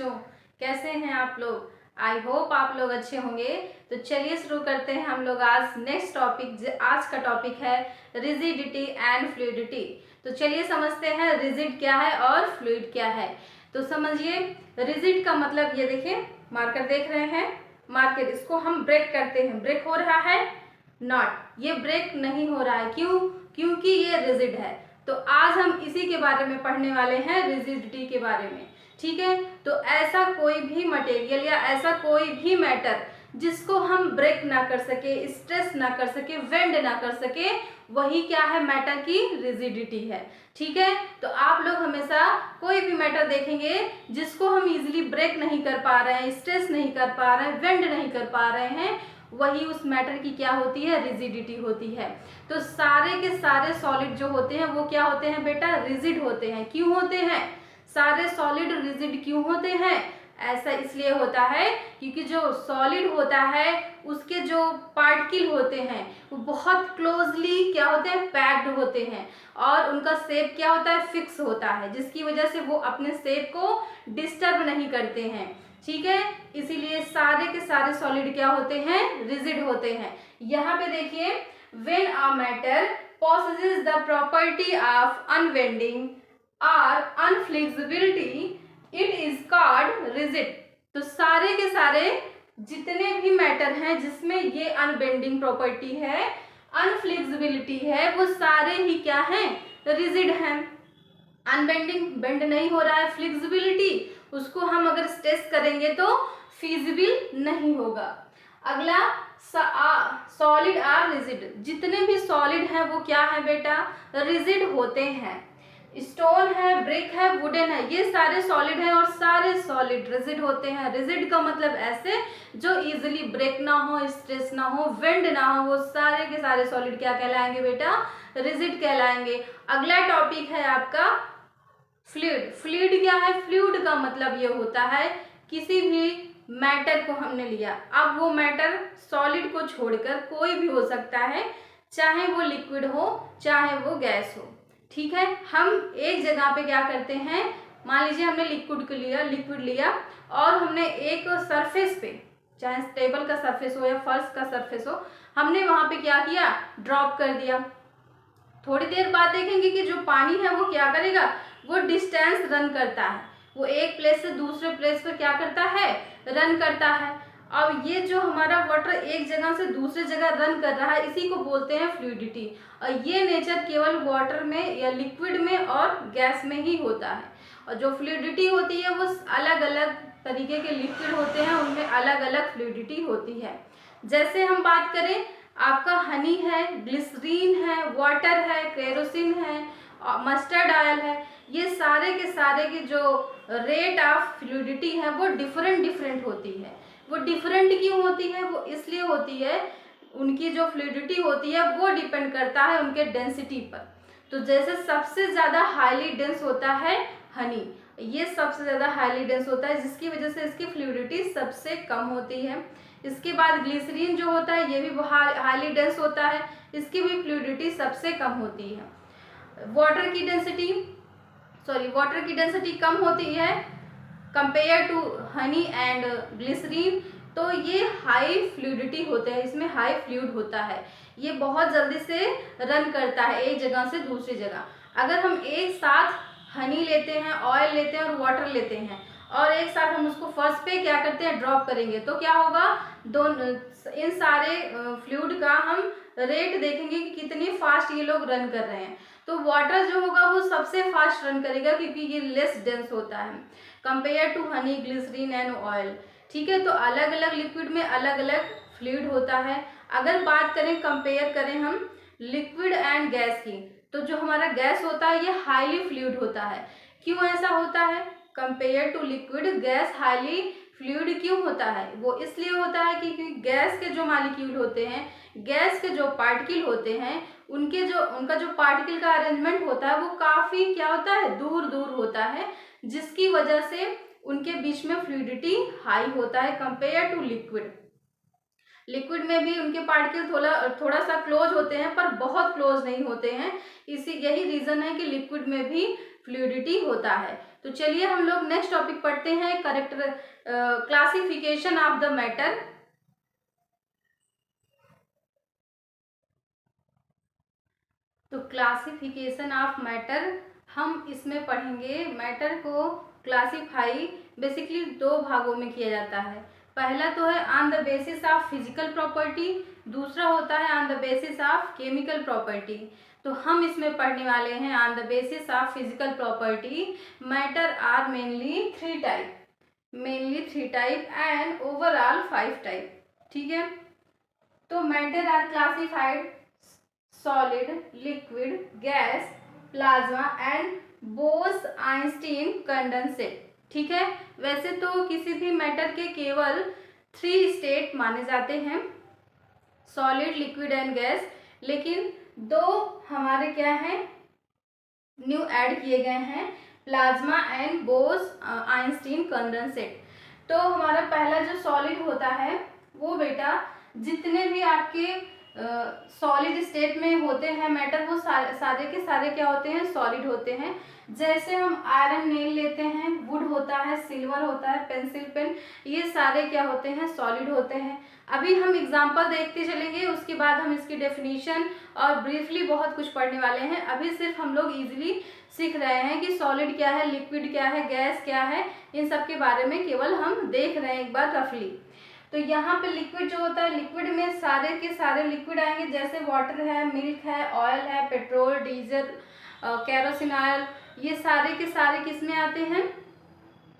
बच्चों, कैसे हैं आप लोग। आई होप आप लोग अच्छे होंगे। तो चलिए शुरू करते हैं हम लोग आज नेक्स्ट टॉपिक। आज का टॉपिक है रिजिडिटी एंड फ्लूइडिटी। तो चलिए समझते हैं रिजिड क्या है और फ्लूइड क्या है। तो समझिए, रिजिड का मतलब ये देखिए, मार्कर देख रहे हैं, मार्कर इसको हम ब्रेक करते हैं। ब्रेक हो रहा है? नॉट, ये ब्रेक नहीं हो रहा है। क्यों? क्योंकि ये रिजिड है। तो आज हम इसी के बारे में पढ़ने वाले हैं, रिजिडिटी के बारे में। ठीक है, तो ऐसा कोई भी मटेरियल या ऐसा कोई भी मैटर जिसको हम ब्रेक ना कर सके, स्ट्रेस ना कर सके, वेंड ना कर सके, वही क्या है? मैटर की रिजिडिटी है। ठीक है, तो आप लोग हमेशा कोई भी मैटर देखेंगे जिसको हम इजीली ब्रेक नहीं कर पा रहे हैं, स्ट्रेस नहीं कर पा रहे हैं, वेंड नहीं कर पा रहे हैं, वही उस मैटर की क्या होती है? रिजिडिटी होती है। तो सारे के सारे सॉलिड जो होते हैं वो क्या होते हैं बेटा? रिजिड होते हैं। क्यों होते हैं? सारे सॉलिड रिजिड क्यों होते हैं? ऐसा इसलिए होता है क्योंकि जो सॉलिड होता है उसके जो पार्टिकल होते हैं वो बहुत क्लोजली क्या होते हैं? पैक्ड होते हैं, और उनका शेप क्या होता है? फिक्स होता है, जिसकी वजह से वो अपने शेप को डिस्टर्ब नहीं करते हैं। ठीक है, इसीलिए सारे के सारे सॉलिड क्या होते हैं? रिजिड होते हैं। यहाँ पे देखिए, when a matter possesses the property of unbending or unflexibility, it is called rigid। तो सारे के सारे जितने भी मैटर हैं जिसमें ये अनबेंडिंग प्रॉपर्टी है, अनफ्लेक्सिबिलिटी है, वो सारे ही क्या हैं? रिजिड हैं। अनबेंडिंग, बेंड नहीं हो रहा है, फ्लेक्सिबिलिटी, उसको हम अगर स्ट्रेस करेंगे तो फिजिबल नहीं होगा। अगला, सॉलिड आर रिजिड। जितने भी सॉलिड हैं वो क्या है बेटा? रिजिड होते हैं। स्टोन है, ब्रिक है, वुडन है, ये सारे सॉलिड हैं और सारे सॉलिड रिजिड होते हैं। रिजिड का मतलब ऐसे जो इजीली ब्रेक ना हो, स्ट्रेस ना हो, वेंड ना हो, वो सारे के सारे सॉलिड क्या कहलाएंगे बेटा? रिजिड कहलाएंगे। अगला टॉपिक है आपका फ्लूइड। फ्लूइड क्या है? फ्लूइड का मतलब ये होता है किसी भी मैटर को हमने लिया, अब वो मैटर सॉलिड को छोड़कर कोई भी हो सकता है, चाहे वो लिक्विड हो चाहे वो गैस हो। ठीक है, हम एक जगह पे क्या करते हैं, मान लीजिए हमने लिक्विड लिया और हमने एक सरफेस पे, चाहे टेबल का सरफेस हो या फर्श का सरफेस हो, हमने वहां पे क्या किया? ड्रॉप कर दिया। थोड़ी देर बाद देखेंगे कि जो पानी है वो क्या करेगा? वो डिस्टेंस रन करता है, वो एक प्लेस से दूसरे प्लेस पर क्या करता है? रन करता है। अब ये जो हमारा वाटर एक जगह से दूसरे जगह रन कर रहा है, इसी को बोलते हैं फ्लूइडिटी। और ये नेचर केवल वाटर में या लिक्विड में और गैस में ही होता है। और जो फ्लूइडिटी होती है वो अलग अलग तरीके के लिक्विड होते हैं, उनमें अलग अलग फ्लूइडिटी होती है। जैसे हम बात करें, आपका हनी है, ग्लिसरीन है, वाटर है, केरोसिन है, मस्टर्ड ऑयल है, ये सारे के सारे की जो रेट ऑफ फ्लूइडिटी है वो डिफरेंट होती है। वो डिफरेंट क्यों होती है? वो इसलिए होती है, उनकी जो फ्लूइडिटी होती है वो डिपेंड करता है उनके डेंसिटी पर। तो जैसे सबसे ज़्यादा हाईली डेंस होता है हनी, ये सबसे ज़्यादा हाईली डेंस होता है, जिसकी वजह से इसकी फ्लूइडिटी सबसे कम होती है। इसके बाद ग्लिसरीन जो होता है ये भी हाईली डेंस होता है, इसकी भी फ्लूइडिटी सबसे कम होती है। वाटर की डेंसिटी कम होती है compare to honey and glycerine, तो ये हाई फ्लूइडिटी होते हैं, इसमें हाई फ्लूइड होता है, ये बहुत जल्दी से रन करता है एक जगह से दूसरी जगह। अगर हम एक साथ हनी लेते हैं, ऑयल लेते हैं और वाटर लेते हैं और एक साथ हम उसको फर्स्ट पे क्या करते हैं? ड्रॉप करेंगे, तो क्या होगा? दोनों इन सारे फ्लूइड का हम रेट देखेंगे कि कितनी फास्ट ये लोग रन कर रहे हैं। तो वाटर जो होगा वो सबसे फास्ट रन करेगा क्योंकि ये लेस डेंस होता है compare to honey, glycerine and oil. ठीक है, तो अलग अलग लिक्विड में अलग अलग फ्लूइड होता है। अगर बात करें, कंपेयर करें हम लिक्विड एंड गैस की, तो जो हमारा गैस होता है ये हाईली फ्लूइड होता है। क्यों ऐसा होता है? Compare to liquid gas highly fluid क्यों होता है? वो इसलिए होता है क्योंकि गैस के जो मॉलिक्यूल होते हैं, गैस के जो पार्टिकल होते हैं, उनका जो पार्टिकल का अरेंजमेंट होता है वो काफ़ी क्या होता है? दूर दूर होता है, जिसकी वजह से उनके बीच में फ्लूइडिटी हाई होता है कंपेयर टू लिक्विड। लिक्विड में भी उनके पार्टिकल थोड़ा सा क्लोज होते हैं पर बहुत क्लोज नहीं होते हैं। यही रीज़न है कि लिक्विड में भी फ्लूइडिटी होता है। तो चलिए हम लोग नेक्स्ट टॉपिक पढ़ते हैं, क्लासिफिकेशन ऑफ द मैटर। तो क्लासिफिकेशन ऑफ मैटर हम इसमें पढ़ेंगे। मैटर को क्लासिफाई बेसिकली दो भागों में किया जाता है। पहला तो है on the basis of physical property, दूसरा होता है on the basis of chemical property. तो हम इसमें पढ़ने वाले हैं on the basis of physical property. Matter are mainly three type and overall 5 type. ठीक है, तो matter are classified solid, liquid, gas, plasma and Bose Einstein condensate. ठीक है, वैसे तो किसी भी मैटर के केवल 3 स्टेट माने जाते हैं, सॉलिड, लिक्विड एंड गैस, लेकिन 2 हमारे क्या हैं, न्यू ऐड किए गए हैं, प्लाज्मा एंड बोस-आइंस्टीन कंडेंसेट। तो हमारा पहला जो सॉलिड होता है वो बेटा जितने भी आपके सॉलिड स्टेट में होते हैं मैटर, वो सारे के सारे क्या होते हैं, सॉलिड होते हैं। जैसे हम आयरन नेल लेते हैं, वुड होता है, सिल्वर होता है, पेंसिल पेन, ये सारे क्या होते हैं, सॉलिड होते हैं। अभी हम एग्जांपल देखते चलेंगे, उसके बाद हम इसकी डेफिनेशन और ब्रीफली बहुत कुछ पढ़ने वाले हैं। अभी सिर्फ हम लोग इजीली सीख रहे हैं कि सॉलिड क्या है, लिक्विड क्या है, गैस क्या है, इन सब के बारे में केवल हम देख रहे हैं एक बार रफली। तो यहाँ पे लिक्विड जो होता है, लिक्विड में सारे के सारे लिक्विड आएंगे, जैसे वाटर है, मिल्क है, ऑयल है, पेट्रोल, डीजल, केरोसिन ऑयल, ये सारे के सारे किस में आते हैं,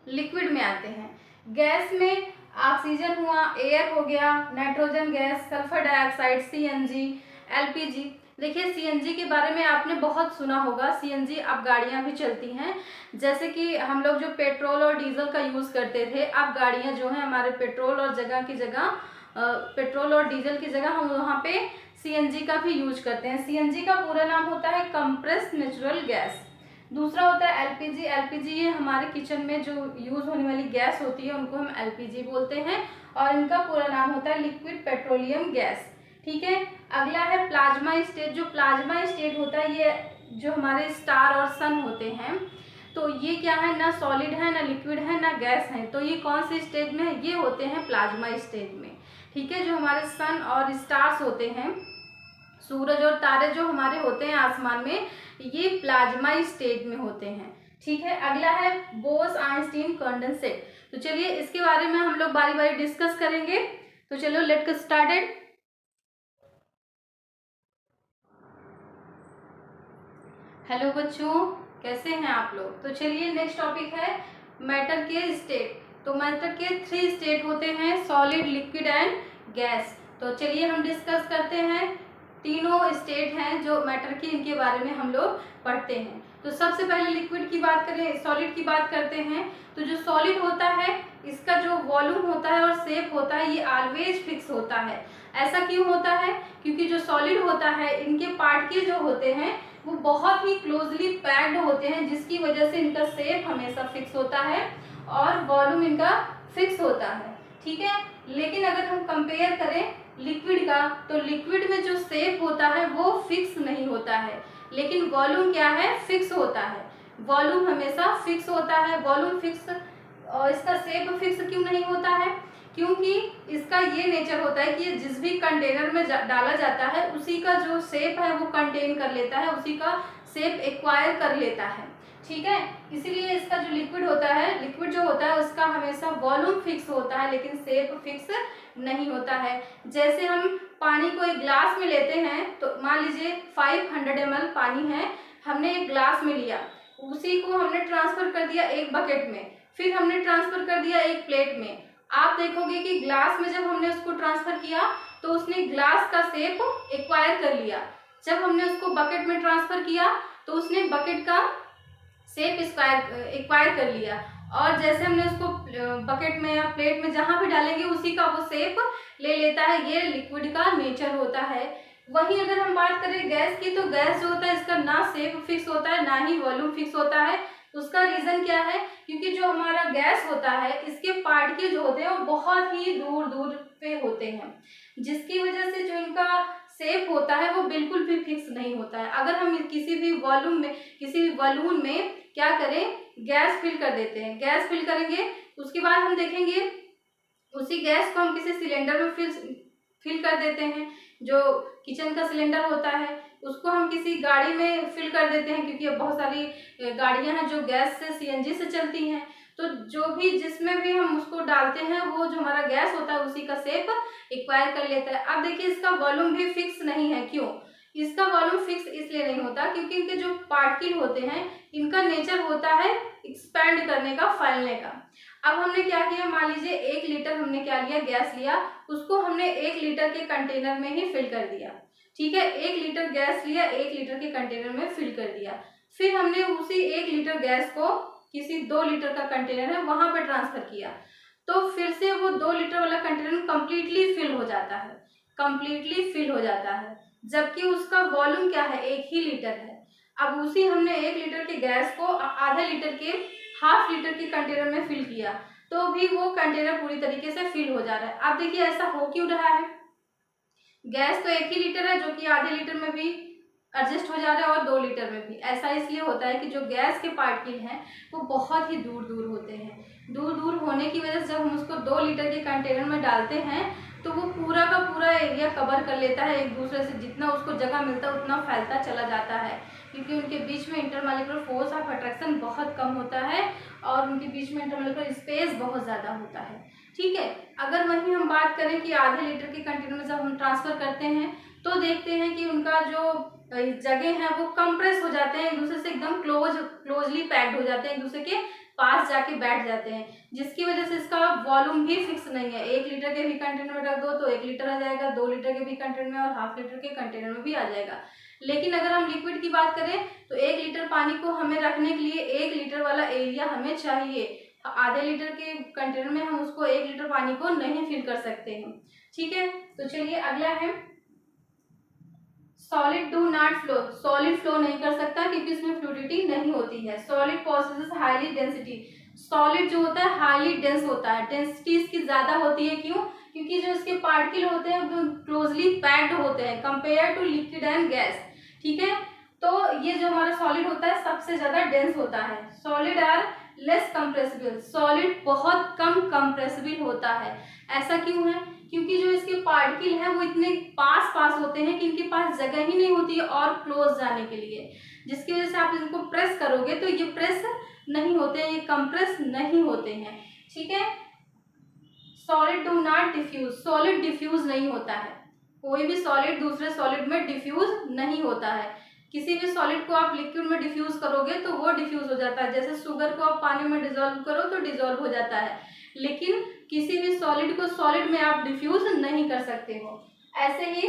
लिक्विड में आते हैं। गैस में ऑक्सीजन हुआ, एयर हो गया, nitrogen gas, sulphur dioxide, CNG, LPG. देखिए सीएनजी के बारे में आपने बहुत सुना होगा। सीएनजी अब गाड़ियां भी चलती हैं, जैसे कि हम लोग जो पेट्रोल और डीजल का यूज़ करते थे, अब गाड़ियां जो हैं हमारे पेट्रोल और पेट्रोल और डीजल की जगह हम वहाँ पे सीएनजी का भी यूज करते हैं। सीएनजी का पूरा नाम होता है कंप्रेस्ड नेचुरल गैस। दूसरा होता है एलपीजी। एलपीजी ये हमारे किचन में जो यूज़ होने वाली गैस होती है उनको हम एलपीजी बोलते हैं, और इनका पूरा नाम होता है लिक्विड पेट्रोलियम गैस। ठीक है, अगला है प्लाज्मा स्टेट। जो प्लाज्मा स्टेट होता है, ये जो हमारे स्टार और सन होते हैं, तो ये क्या है, ना सॉलिड है, ना लिक्विड है, ना गैस है। तो ये कौन से स्टेज में है, ये होते हैं प्लाज्मा स्टेज में। ठीक है, जो हमारे सन और स्टार्स होते हैं, सूरज और तारे जो हमारे होते हैं आसमान में, ये प्लाज्मा स्टेज में होते हैं। ठीक है, अगला है बोस-आइंस्टीन कंडेंसेट। तो चलिए इसके बारे में हम लोग बारी बारी डिस्कस करेंगे। तो चलो लेट गेट स्टार्टेड। हेलो बच्चों, कैसे हैं आप लोग। तो चलिए नेक्स्ट टॉपिक है मैटर के स्टेट। तो मैटर के 3 स्टेट होते हैं, सॉलिड, लिक्विड एंड गैस। तो चलिए हम डिस्कस करते हैं। तीनों स्टेट हैं जो मैटर की, इनके बारे में हम लोग पढ़ते हैं। तो सबसे पहले लिक्विड की बात करें, सॉलिड की बात करते हैं। तो जो सॉलिड होता है, इसका जो वॉल्यूम होता है और शेप होता है, ये ऑलवेज फिक्स होता है। ऐसा क्यों होता है, क्योंकि जो सॉलिड होता है, इनके पार्टिकल जो होते हैं वो बहुत ही क्लोजली पैक्ड होते हैं, जिसकी वजह से इनका शेप हमेशा फिक्स होता है और वॉल्यूम इनका फिक्स होता है। ठीक है, लेकिन अगर हम कंपेयर करें लिक्विड का, तो लिक्विड में जो शेप होता है वो फिक्स नहीं होता है, लेकिन वॉल्यूम क्या है, फिक्स होता है। वॉल्यूम हमेशा फिक्स होता है। वॉल्यूम फिक्स और इसका शेप फिक्स क्यों नहीं होता है, क्योंकि इसका ये नेचर होता है कि जिस भी कंटेनर में डाला जाता है, उसी का जो शेप है वो कंटेन कर लेता है, उसी का शेप एक्वायर कर लेता है। ठीक है, इसीलिए इसका जो लिक्विड होता है, लिक्विड जो होता है उसका हमेशा वॉल्यूम फिक्स होता है, लेकिन शेप फिक्स नहीं होता है। जैसे हम पानी को एक ग्लास में लेते हैं, तो मान लीजिए 500 ml पानी है, हमने एक ग्लास में लिया, उसी को हमने ट्रांसफर कर दिया एक बकेट में, फिर हमने ट्रांसफर कर दिया एक प्लेट में। आप देखोगे कि ग्लास में जब हमने उसको ट्रांसफर किया तो उसने ग्लास का शेप एक्वायर कर लिया। जब हमने उसको बकेट में ट्रांसफर किया तो उसने बकेट का शेप एक्वायर कर लिया, और जैसे हमने उसको बकेट में या प्लेट में जहाँ भी डालेंगे उसी का वो शेप ले लेता है। ये लिक्विड का नेचर होता है। वहीं अगर हम बात करें गैस की, तो गैस जो होता है इसका ना शेप फिक्स होता है, ना ही वॉल्यूम फिक्स होता है। उसका रीज़न क्या है, क्योंकि जो हमारा गैस होता है, इसके पार्टिकल जो होते हैं वो बहुत ही दूर दूर पे होते हैं, जिसकी वजह से जो इनका शेप होता है वो बिल्कुल भी फिक्स नहीं होता है। अगर हम किसी भी वॉल्यूम में, किसी भी बलून में क्या करें, गैस फिल कर देते हैं, गैस फिल करेंगे, उसके बाद हम देखेंगे उसी गैस को हम किसी सिलेंडर में फिल कर देते हैं। जो किचन का सिलेंडर होता है उसको हम किसी गाड़ी में फिल कर देते हैं, क्योंकि अब बहुत सारी गाड़ियां हैं जो गैस से, सीएनजी से चलती हैं। तो जो भी जिसमें भी हम उसको डालते हैं वो जो हमारा गैस होता है उसी का शेप एक्वायर कर लेता है। अब देखिए इसका वॉल्यूम भी फिक्स नहीं है। क्यों? इसका वॉल्यूम फिक्स इसलिए नहीं होता क्योंकि इनके जो पार्टिकल होते हैं इनका नेचर होता है एक्सपैंड करने का, फैलने का। अब हमने क्या किया, मान लीजिए 1 लीटर हमने क्या लिया, गैस लिया, उसको हमने 1 लीटर के कंटेनर में ही फिल कर दिया। ठीक है, 1 लीटर गैस लिया, 1 लीटर के कंटेनर में फिल कर दिया। फिर हमने उसी 1 लीटर गैस को किसी 2 लीटर का कंटेनर है वहां पर ट्रांसफर किया, तो फिर से वो 2 लीटर वाला कंटेनर कंप्लीटली फिल हो जाता है, कंप्लीटली फिल हो जाता है, जबकि उसका वॉल्यूम क्या है, 1 ही लीटर है। अब उसी हमने 1 लीटर के गैस को आधा लीटर के, हाफ लीटर के कंटेनर में फिल किया, तो भी वो कंटेनर पूरी तरीके से फिल हो जा रहा है। अब देखिए ऐसा हो क्यों रहा है, गैस तो 1 ही लीटर है जो कि आधे लीटर में भी एडजस्ट हो जा रहा है और 2 लीटर में भी। ऐसा इसलिए होता है कि जो गैस के पार्टिकल हैं वो बहुत ही दूर दूर होते हैं। दूर दूर होने की वजह से जब हम उसको 2 लीटर के कंटेनर में डालते हैं तो वो पूरा का पूरा एरिया कवर कर लेता है, एक दूसरे से जितना उसको जगह मिलता है उतना फैलता चला जाता है, क्योंकि उनके बीच में इंटरमॉलिक्यूलर फोर्स ऑफ अट्रैक्शन बहुत कम होता है और उनके बीच में इंटरमॉलिक्यूलर स्पेस बहुत ज़्यादा होता है। ठीक है, अगर वहीं हम बात करें कि आधे लीटर के कंटेनर में जब हम ट्रांसफ़र करते हैं तो देखते हैं कि उनका जो जगह है वो कंप्रेस हो जाते हैं, एक दूसरे से एकदम क्लोजली पैक्ड हो जाते हैं, एक दूसरे के पास जाके बैठ जाते हैं, जिसकी वजह से इसका वॉल्यूम भी फिक्स नहीं है। 1 लीटर के भी कंटेनर में रख दो तो 1 लीटर आ जाएगा, 2 लीटर के भी कंटेनर में और हाफ लीटर के कंटेनर में भी आ जाएगा। लेकिन अगर हम लिक्विड की बात करें तो 1 लीटर पानी को हमें रखने के लिए 1 लीटर वाला एरिया हमें चाहिए। आधे लीटर के कंटेनर में हम उसको 1 लीटर पानी को नहीं फिल कर सकते हैं। ठीक है, तो चलिए अगला है solid do not flow. Solid flow नहीं कर सकता क्योंकि इसमें फ्लूइडिटी नहीं होती है। Solid possesses highly density. Solid जो होता है हाईली डेंस होता है, डेंसिटी इसकी ज्यादा होती है। क्यों? क्योंकि जो इसके पार्टिकल होते हैं वो क्लोजली पैक्ड होते हैं compare to liquid and gas. ठीक है, तो ये जो हमारा सॉलिड होता है सबसे ज्यादा डेंस होता है। Solid are less compressible. Solid बहुत कम कंप्रेसिबल होता है। ऐसा क्यों है? क्योंकि जो इसके पार्टिकल हैं वो इतने पास पास होते हैं कि इनके पास जगह ही नहीं होती है और क्लोज जाने के लिए, जिसकी वजह से आप इनको प्रेस करोगे तो ये प्रेस नहीं होते हैं, ये कंप्रेस नहीं होते हैं। ठीक है, solid do not diffuse. Solid diffuse नहीं होता है, कोई भी सॉलिड दूसरे सॉलिड में डिफ्यूज नहीं होता है। किसी भी सॉलिड को आप लिक्विड में डिफ्यूज करोगे तो वो डिफ्यूज हो जाता है, जैसे शुगर को आप पानी में डिजोल्व करो तो डिजोल्व हो जाता है, लेकिन किसी भी सॉलिड को सॉलिड में आप डिफ्यूज नहीं कर सकते हो। ऐसे ही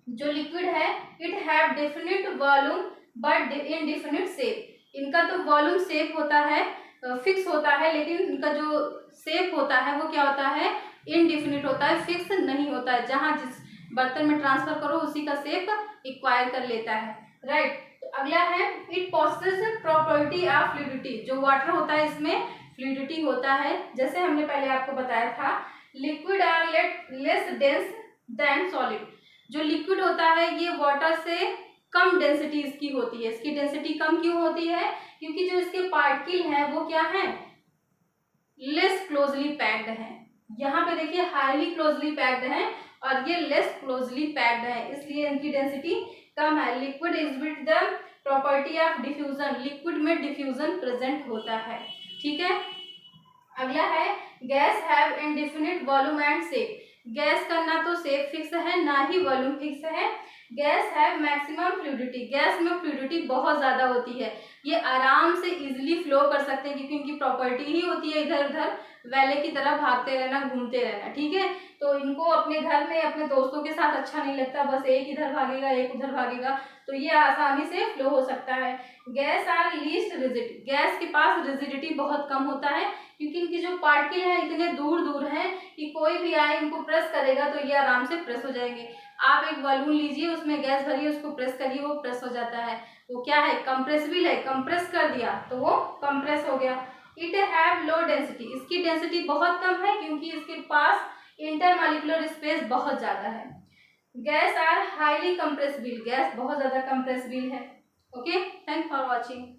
जो लिक्विड है it have definite volume but indefinite shape. इनका तो वॉल्यूम शेप होता है, फिक्स होता है, लेकिन इनका जो शेप होता है वो क्या होता है, इनडेफिनिट होता है, फिक्स नहीं होता है। जहाँ जिस बर्तन में ट्रांसफर करो उसी का शेप एक्वायर कर लेता है। राइट, तो अगला है it possesses property of fluidity. जो वाटर होता है इसमें फ्लूइडिटी होता है, जैसे हमने पहले आपको बताया था liquid are less dense than solid. जो लिक्विड होता है ये वाटर से कम डेंसिटी इसकी होती है। इसकी डेंसिटी कम क्यों होती है? क्योंकि जो इसके पार्टिकल हैं वो क्या है, लेस क्लोजली पैक्ड हैं। यहाँ पे देखिए हाईली क्लोजली पैक्ड हैं और ये लेस क्लोजली पैक्ड है, इसलिए इनकी डेंसिटी कम है। Liquid exhibit the property of diffusion. Liquid में डिफ्यूजन प्रेजेंट होता है। ठीक है, अगला है guys have indefinite volume and shape. Gas का ना तो शेप फिक्स है ना ही वॉल्यूम फिक्स है। Guys have maximum fluidity. Gas में फ्लूइडिटी बहुत ज़्यादा होती है, ये आराम से इजीली फ्लो कर सकते हैं क्योंकि इनकी प्रॉपर्टी ही होती है इधर उधर वैले की तरह भागते रहना, घूमते रहना। ठीक है, तो इनको अपने घर में अपने दोस्तों के साथ अच्छा नहीं लगता, बस एक इधर भागेगा एक उधर भागेगा, तो ये आसानी से फ्लो हो सकता है। Gas are least rigid. Gas के पास रिजिडिटी बहुत कम होता है क्योंकि इनकी जो पार्टिकल हैं इतने दूर दूर हैं कि कोई भी आए इनको प्रेस करेगा तो ये आराम से प्रेस हो जाएंगे। आप एक बलून लीजिए, उसमें गैस भरिए, उसको प्रेस करिए, वो प्रेस हो जाता है। वो क्या है, कंप्रेसिबल है, कंप्रेस कर दिया तो वो कंप्रेस हो गया। It have low density. इसकी डेंसिटी बहुत कम है क्योंकि इसके पास इंटरमॉलिक्यूलर स्पेस बहुत ज़्यादा है। Gas are highly compressible, gas बहुत ज्यादा कंप्रेसिबल है। Okay, thank for watching.